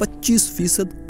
25%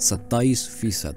27%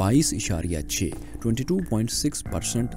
22.6 22.6%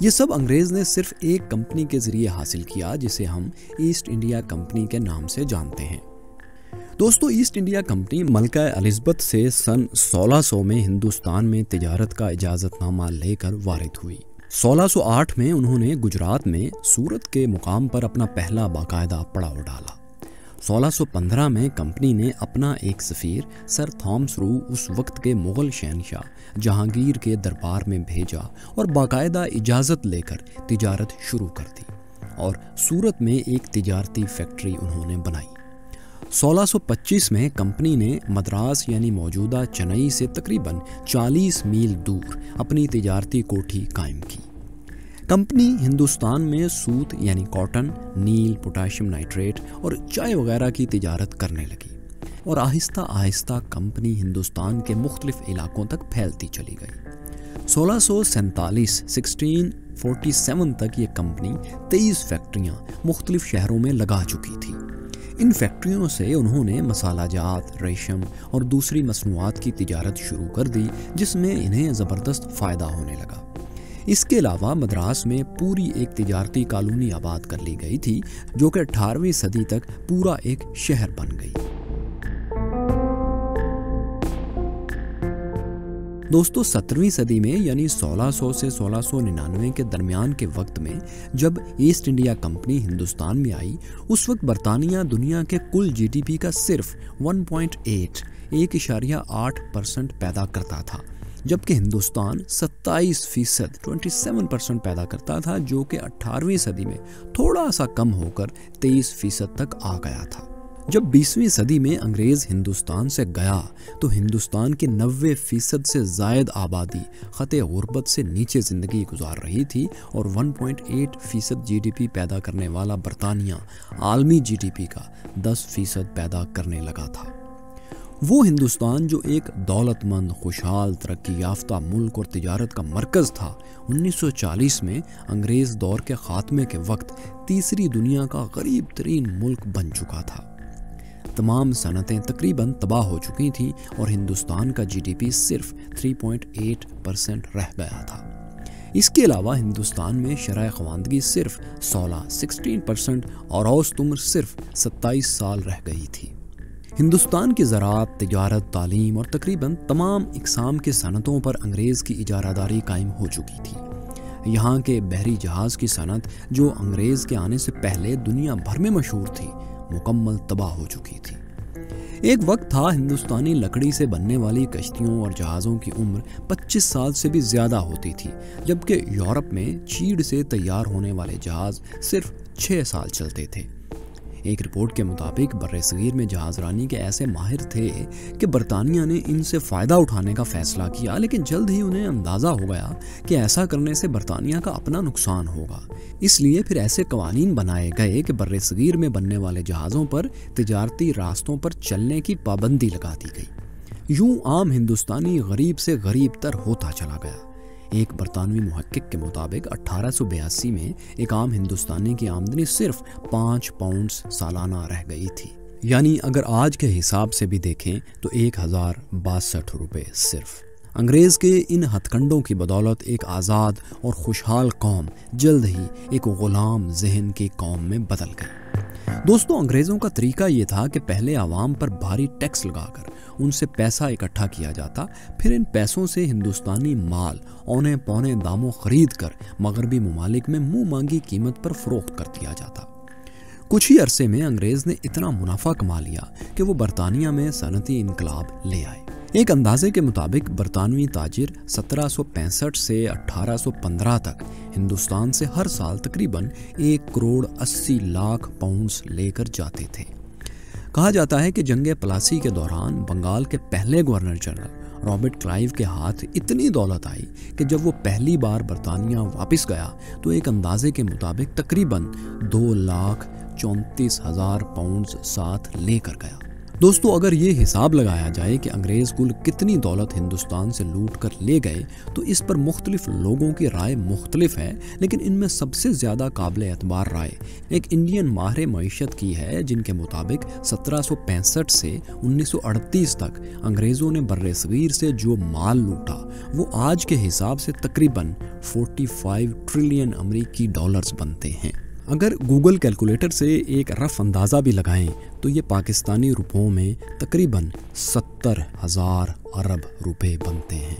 یہ سب انگریز نے صرف ایک کمپنی کے ذریعے حاصل کیا جسے ہم ایسٹ انڈیا کمپنی کے نام سے جانتے ہیں۔ دوستو، ایسٹ انڈیا کمپنی ملکہ الزبتھ سے سن 1600 میں ہندوستان میں تجارت کا اجازت نامہ لے کر وارد ہوئی۔ 1608 میں انہوں نے گجرات میں سورت کے مقام پر اپنا پہلا باقاعدہ پڑاؤ ڈالا۔ 1615 میں کمپنی نے اپنا ایک سفیر سر تھامس رو اس وقت کے مغل شہنشاہ جہانگیر کے دربار میں بھیجا اور باقاعدہ اجازت لے کر تجارت شروع کر دی اور سورت میں ایک تجارتی فیکٹری انہوں نے بنائی۔ 1625 میں کمپنی نے مدراس یعنی موجودہ چنئی سے تقریباً 40 میل دور اپنی تجارتی کوٹھی قائم کی۔ کمپنی ہندوستان میں سوت یعنی کاٹن، نیل، پوٹاشیم نائٹریٹ اور چائے وغیرہ کی تجارت کرنے لگی اور آہستہ آہستہ کمپنی ہندوستان کے مختلف علاقوں تک پھیلتی چلی گئی۔ 1647 تک یہ کمپنی 23 فیکٹریاں مختلف شہروں میں لگا چکی تھی۔ ان فیکٹریوں سے انہوں نے مسالہ جات، ریشم اور دوسری مصنوعات کی تجارت شروع کر دی، جس میں انہیں زبردست فائدہ ہونے لگا۔ اس کے علاوہ مدراس میں پوری ایک تجارتی کالونی آباد کر لی گئی تھی جو کہ 18ویں صدی تک پورا ایک شہر بن گئی۔ دوستو، 17ویں صدی میں یعنی 1600 سے 1699 کے درمیان کے وقت میں جب ایسٹ انڈیا کمپنی ہندوستان میں آئی، اس وقت برطانیہ دنیا کے کل جی ڈی پی کا صرف 1.8% پیدا کرتا تھا، جبکہ ہندوستان 27% پیدا کرتا تھا، جو کہ 18ویں صدی میں تھوڑا سا کم ہو کر 23% تک آ گیا تھا۔ جب 20ویں صدی میں انگریز ہندوستان سے گیا تو ہندوستان کی 90% سے زائد آبادی خط غربت سے نیچے زندگی گزار رہی تھی اور 1.8% جی ڈی پی پیدا کرنے والا برطانیہ عالمی جی ڈی پی کا 10% پیدا کرنے لگا تھا۔ وہ ہندوستان جو ایک دولت مند، خوشحال، ترقی یافتہ ملک اور تجارت کا مرکز تھا، 1940 میں انگریز دور کے خاتمے کے وقت تیسری دنیا کا غریب ترین ملک بن چکا تھا۔ تمام صنعتیں تقریباً تباہ ہو چکی تھیں اور ہندوستان کا جی ڈی پی صرف 3.8% رہ گیا تھا۔ اس کے علاوہ ہندوستان میں شرح خواندگی صرف 16% اور اوسط عمر صرف 27 سال رہ گئی تھی۔ ہندوستان کی زراعت، تجارت، تعلیم اور تقریباً تمام اقسام کی صنعتوں پر انگریز کی اجارہ داری قائم ہو چکی تھی۔ یہاں کے بحری جہاز کی صنعت، جو انگریز کے آنے سے پہلے دنیا بھر میں مشہور تھی، مکمل تباہ ہو چکی تھی۔ ایک وقت تھا ہندوستانی لکڑی سے بننے والی کشتیوں اور جہازوں کی عمر 25 سال سے بھی زیادہ ہوتی تھی، جبکہ یورپ میں چیڑ سے تیار ہونے والے جہاز صرف 6 سال چلتے تھے۔ ایک رپورٹ کے مطابق برصغیر میں جہاز رانی کے ایسے ماہر تھے کہ برطانیہ نے ان سے فائدہ اٹھانے کا فیصلہ کیا، لیکن جلد ہی انہیں اندازہ ہو گیا کہ ایسا کرنے سے برطانیہ کا اپنا نقصان ہوگا۔ اس لیے پھر ایسے قوانین بنائے گئے کہ برصغیر میں بننے والے جہازوں پر تجارتی راستوں پر چلنے کی پابندی لگا دی گئی۔ یوں عام ہندوستانی غریب سے غریب تر ہوتا چلا گیا۔ ایک برطانوی محقق کے مطابق 1882 میں ایک عام ہندوستانی کی آمدنی صرف 5 پاؤنڈ سالانہ رہ گئی تھی، یعنی اگر آج کے حساب سے بھی دیکھیں تو 1062 روپے صرف۔ انگریز کے ان ہتھ کنڈوں کی بدولت ایک آزاد اور خوشحال قوم جلد ہی ایک غلام ذہن کی قوم میں بدل گئی۔ دوستو، انگریزوں کا طریقہ یہ تھا کہ پہلے عوام پر بھاری ٹیکس لگا کر ان سے پیسہ اکٹھا کیا جاتا، پھر ان پیسوں سے ہندوستانی مال اونے پونے داموں خرید کر مغربی ممالک میں منہ مانگی قیمت پر فروخت کر دیا جاتا۔ کچھ ہی عرصے میں انگریز نے اتنا منافع کما لیا کہ وہ برطانیہ میں صنعتی انقلاب لے آئے۔ ایک اندازے کے مطابق برطانوی تاجر 1765 سے 1815 تک ہندوستان سے ہر سال تقریباً 1.80 کروڑ پاؤنڈز لے کر جاتے تھے۔ کہا جاتا ہے کہ جنگ پلاسی کے دوران بنگال کے پہلے گورنر جنرل رابرٹ کلائیو کے ہاتھ اتنی دولت آئی کہ جب وہ پہلی بار برطانیہ واپس گیا تو ایک اندازے کے مطابق تقریباً 2,34,000 پاؤنڈز ساتھ لے کر گیا۔ دوستو اگر یہ حساب لگایا جائے کہ انگریز کل کتنی دولت ہندوستان سے لوٹ کر لے گئے تو اس پر مختلف لوگوں کی رائے مختلف ہے، لیکن ان میں سب سے زیادہ قابل اعتبار رائے ایک انڈین ماہر معیشت کی ہے، جن کے مطابق 1765 سے 1938 تک انگریزوں نے بر صغیر سے جو مال لوٹا وہ آج کے حساب سے تقریباً 45 ٹریلین امریکی ڈالرز بنتے ہیں۔ اگر گوگل کیلکولیٹر سے ایک رف اندازہ بھی لگائیں تو یہ پاکستانی روپوں میں تقریباً 70,000 ارب روپے بنتے ہیں۔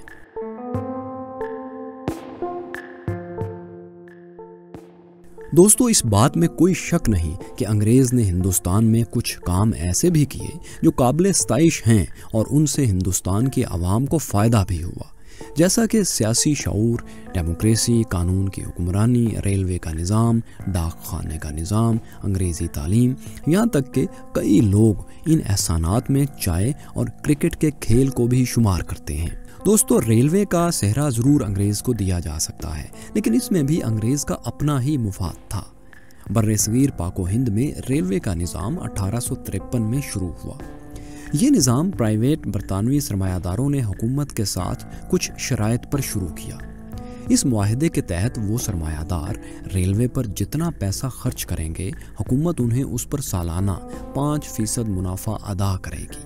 دوستو اس بات میں کوئی شک نہیں کہ انگریز نے ہندوستان میں کچھ کام ایسے بھی کیے جو قابل ستائش ہیں اور ان سے ہندوستان کی عوام کو فائدہ بھی ہوا، جیسا کہ سیاسی شعور، ڈیموکریسی، قانون کی حکمرانی، ریلوے کا نظام، ڈاک خانے کا نظام، انگریزی تعلیم، یہاں تک کہ کئی لوگ ان احسانات میں چائے اور کرکٹ کے کھیل کو بھی شمار کرتے ہیں۔ دوستو ریلوے کا سہرا ضرور انگریز کو دیا جا سکتا ہے، لیکن اس میں بھی انگریز کا اپنا ہی مفاد تھا۔ بر صغیر پاک و ہند میں ریلوے کا نظام 1853 میں شروع ہوا۔ یہ نظام پرائیویٹ برطانوی سرمایہ داروں نے حکومت کے ساتھ کچھ شرائط پر شروع کیا۔ اس معاہدے کے تحت وہ سرمایہ دار ریلوے پر جتنا پیسہ خرچ کریں گے حکومت انہیں اس پر سالانہ 5% منافع ادا کرے گی،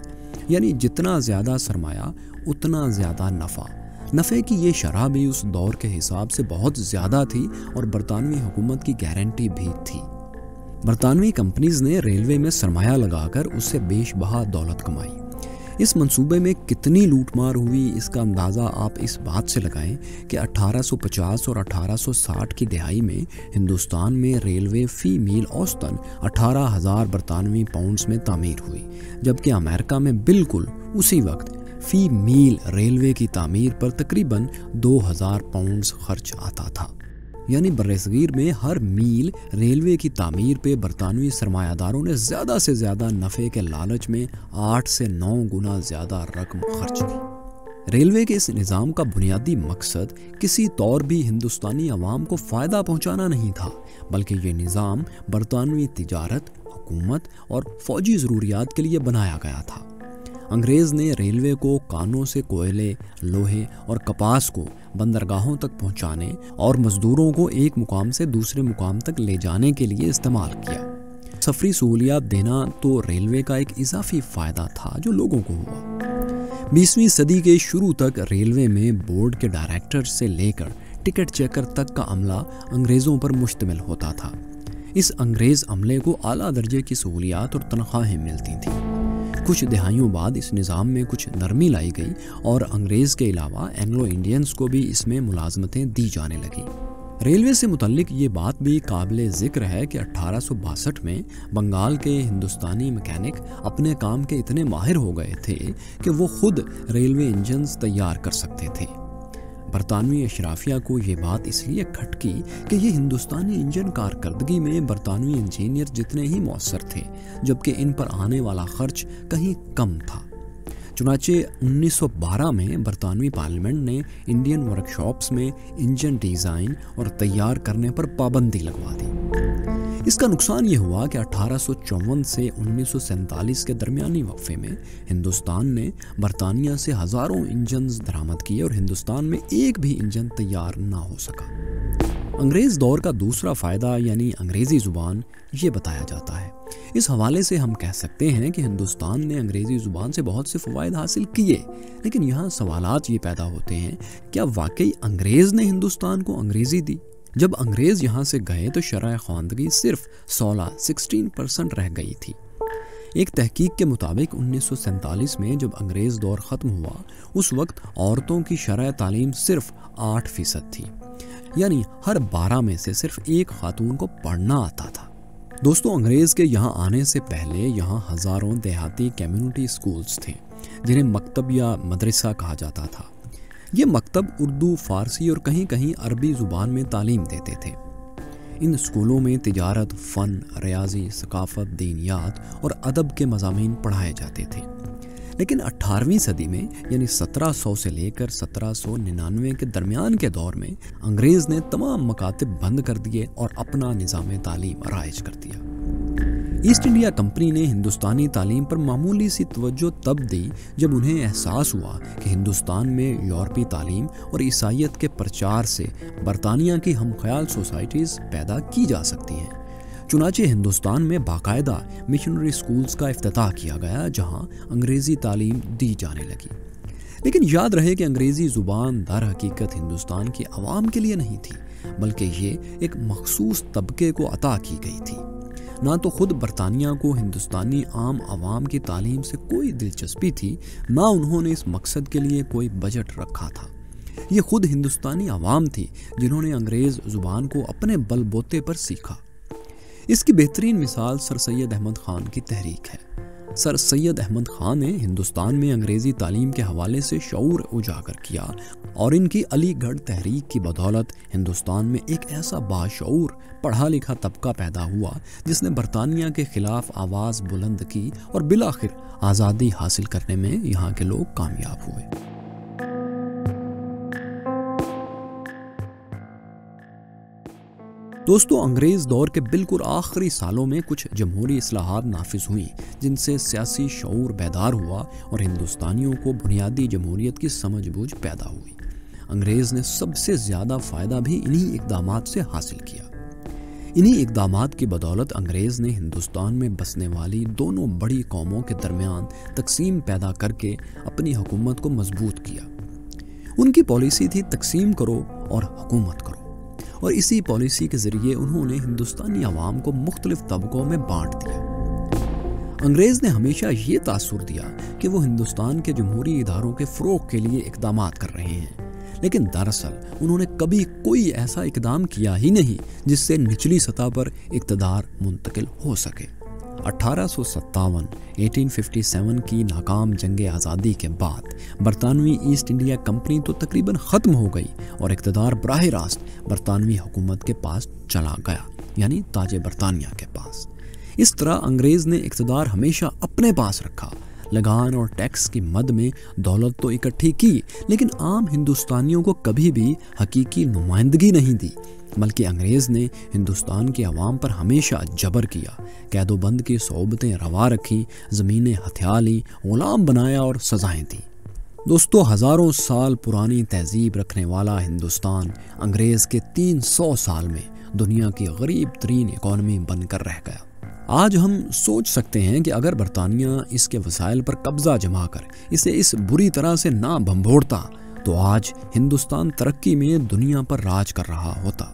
یعنی جتنا زیادہ سرمایہ اتنا زیادہ نفع۔ نفع کی یہ شرح بھی اس دور کے حساب سے بہت زیادہ تھی اور برطانوی حکومت کی گارنٹی بھی تھی۔ برطانوی کمپنیز نے ریلوے میں سرمایہ لگا کر اس سے بیش بہا دولت کمائی۔ اس منصوبے میں کتنی لوٹ مار ہوئی اس کا اندازہ آپ اس بات سے لگائیں کہ 1850 اور 1860 کی دہائی میں ہندوستان میں ریلوے فی میل اوسطاً 18,000 برطانوی پاؤنڈز میں تعمیر ہوئی، جبکہ امریکہ میں بالکل اسی وقت فی میل ریلوے کی تعمیر پر تقریباً 2,000 پاؤنڈز خرچ آتا تھا۔ یعنی برصغیر میں ہر میل ریلوے کی تعمیر پہ برطانوی سرمایہ داروں نے زیادہ سے زیادہ نفع کے لالچ میں 8 سے 9 گنا زیادہ رقم خرچ کی۔ ریلوے کے اس نظام کا بنیادی مقصد کسی طور بھی ہندوستانی عوام کو فائدہ پہنچانا نہیں تھا، بلکہ یہ نظام برطانوی تجارت، حکومت اور فوجی ضروریات کے لیے بنایا گیا تھا۔ انگریز نے ریلوے کو کانوں سے کوئلے، لوہے اور کپاس کو بندرگاہوں تک پہنچانے اور مزدوروں کو ایک مقام سے دوسرے مقام تک لے جانے کے لیے استعمال کیا۔ سفری سہولیات دینا تو ریلوے کا ایک اضافی فائدہ تھا جو لوگوں کو ہوا۔ 20ویں صدی کے شروع تک ریلوے میں بورڈ کے ڈائریکٹر سے لے کر ٹکٹ چیکر تک کا عملہ انگریزوں پر مشتمل ہوتا تھا۔ اس انگریز عملے کو اعلیٰ درجے کی سہولیات اور تنخواہیں ملتی تھیں۔ کچھ دہائیوں بعد اس نظام میں کچھ نرمی لائی گئی اور انگریز کے علاوہ اینگلو انڈینز کو بھی اس میں ملازمتیں دی جانے لگیں۔ ریلوے سے متعلق یہ بات بھی قابل ذکر ہے کہ 1862 میں بنگال کے ہندوستانی میکینک اپنے کام کے اتنے ماہر ہو گئے تھے کہ وہ خود ریلوے انجنز تیار کر سکتے تھے۔ برطانوی اشرافیہ کو یہ بات اس لیے کھٹکی کہ یہ ہندوستانی انجن کارکردگی میں برطانوی انجینئر جتنے ہی مؤثر تھے، جبکہ ان پر آنے والا خرچ کہیں کم تھا۔ چنانچہ 1912 میں برطانوی پارلیمنٹ نے انڈین ورکشاپس میں انجن ڈیزائن اور تیار کرنے پر پابندی لگوا دی۔ اس کا نقصان یہ ہوا کہ 1854 سے 1947 کے درمیانی وقفے میں ہندوستان نے برطانیہ سے ہزاروں انجنز درآمد کیے اور ہندوستان میں ایک بھی انجن تیار نہ ہو سکا۔ انگریز دور کا دوسرا فائدہ یعنی انگریزی زبان یہ بتایا جاتا ہے۔ اس حوالے سے ہم کہہ سکتے ہیں کہ ہندوستان نے انگریزی زبان سے بہت سے فوائد حاصل کیے، لیکن یہاں سوالات یہ پیدا ہوتے ہیں، کیا واقعی انگریز نے ہندوستان کو انگریزی دی؟ جب انگریز یہاں سے گئے تو شرح خواندگی صرف 16% رہ گئی تھی۔ ایک تحقیق کے مطابق 1947 میں جب انگریز دور ختم ہوا اس وقت عورتوں کی شرح تعلیم صرف 8% تھی، یعنی ہر 12 میں سے صرف ایک خاتون کو پڑھنا آتا تھا۔ دوستو انگریز کے یہاں آنے سے پہلے یہاں ہزاروں دیہاتی کمیونٹی سکولز تھے جنہیں مکتب یا مدرسہ کہا جاتا تھا۔ یہ مکتب اردو، فارسی اور کہیں کہیں عربی زبان میں تعلیم دیتے تھے۔ ان اسکولوں میں تجارت، فن، ریاضی، ثقافت، دینیات اور ادب کے مضامین پڑھائے جاتے تھے۔ لیکن 18ویں صدی میں یعنی 1700 سے لے کر 1799 کے درمیان کے دور میں انگریز نے تمام مکاتب بند کر دیے اور اپنا نظام تعلیم رائج کر دیا۔ ایسٹ انڈیا کمپنی نے ہندوستانی تعلیم پر معمولی سی توجہ تب دی جب انہیں احساس ہوا کہ ہندوستان میں یورپی تعلیم اور عیسائیت کے پرچار سے برطانیہ کی ہم خیال سوسائٹیز پیدا کی جا سکتی ہیں۔ چنانچہ ہندوستان میں باقاعدہ مشنری اسکولز کا افتتاح کیا گیا جہاں انگریزی تعلیم دی جانے لگی۔ لیکن یاد رہے کہ انگریزی زبان در حقیقت ہندوستان کی عوام کے لیے نہیں تھی، بلکہ یہ ایک مخصوص طبقے کو عطا کی گئی تھی۔ نہ تو خود برطانیہ کو ہندوستانی عام عوام کی تعلیم سے کوئی دلچسپی تھی، نہ انہوں نے اس مقصد کے لیے کوئی بجٹ رکھا تھا۔ یہ خود ہندوستانی عوام تھی جنہوں نے انگریز زبان کو اپنے بل بوتے پر سیکھا۔ اس کی بہترین مثال سر سید احمد خان کی تحریک ہے۔ سر سید احمد خان نے ہندوستان میں انگریزی تعلیم کے حوالے سے شعور اجاگر کیا اور ان کی علی گڑھ تحریک کی بدولت ہندوستان میں ایک ایسا باشعور پڑھا لکھا طبقہ پیدا ہوا جس نے برطانیہ کے خلاف آواز بلند کی اور بالآخر آزادی حاصل کرنے میں یہاں کے لوگ کامیاب ہوئے۔ دوستو، انگریز دور کے بالکل آخری سالوں میں کچھ جمہوری اصلاحات نافذ ہوئیں جن سے سیاسی شعور بیدار ہوا اور ہندوستانیوں کو بنیادی جمہوریت کی سمجھ بوجھ پیدا ہوئی۔ انگریز نے سب سے زیادہ فائدہ بھی انہی اقدامات سے حاصل کیا۔ انہی اقدامات کی بدولت انگریز نے ہندوستان میں بسنے والی دونوں بڑی قوموں کے درمیان تقسیم پیدا کر کے اپنی حکومت کو مضبوط کیا۔ ان کی پالیسی تھی تقسیم کرو اور حکومت کرو، اور اسی پالیسی کے ذریعے انہوں نے ہندوستانی عوام کو مختلف طبقوں میں بانٹ دیا۔ انگریز نے ہمیشہ یہ تاثر دیا کہ وہ ہندوستان کے جمہوری اداروں کے فروغ کے لیے اقدامات کر رہے ہیں، لیکن دراصل انہوں نے کبھی کوئی ایسا اقدام کیا ہی نہیں جس سے نچلی سطح پر اقتدار منتقل ہو سکے۔ 1857 کی ناکام جنگ آزادی کے بعد برطانوی ایسٹ انڈیا کمپنی تو تقریباً ختم ہو گئی اور اقتدار براہ راست برطانوی حکومت کے پاس چلا گیا، یعنی تاج برطانیہ کے پاس۔ اس طرح انگریز نے اقتدار ہمیشہ اپنے پاس رکھا، لگان اور ٹیکس کی مد میں دولت تو اکٹھی کی، لیکن عام ہندوستانیوں کو کبھی بھی حقیقی نمائندگی نہیں دی، بلکہ انگریز نے ہندوستان کے عوام پر ہمیشہ جبر کیا، قید و بند کی صعوبتیں روا رکھیں، زمینیں ہتھیا لیں، غلام بنایا اور سزائیں دیں۔ دوستو، ہزاروں سال پرانی تہذیب رکھنے والا ہندوستان انگریز کے 300 سال میں دنیا کی غریب ترین اکانومی بن کر رہ گیا۔ آج ہم سوچ سکتے ہیں کہ اگر برطانیہ اس کے وسائل پر قبضہ جما کر اسے اس بری طرح سے نہ بھنبھوڑتا تو آج ہندوستان ترقی میں دنیا پر راج کر رہا ہوتا۔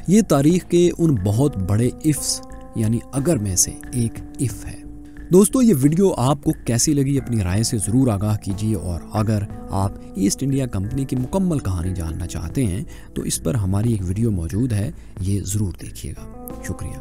یہ تاریخ کے ان بہت بڑے افس یعنی اگر میں سے ایک اف ہے۔ دوستو، یہ ویڈیو آپ کو کیسی لگی اپنی رائے سے ضرور آگاہ کیجیے، اور اگر آپ ایسٹ انڈیا کمپنی کی مکمل کہانی جاننا چاہتے ہیں تو اس پر ہماری ایک ویڈیو موجود ہے، یہ ضرور دیکھیے گا۔ شکریہ۔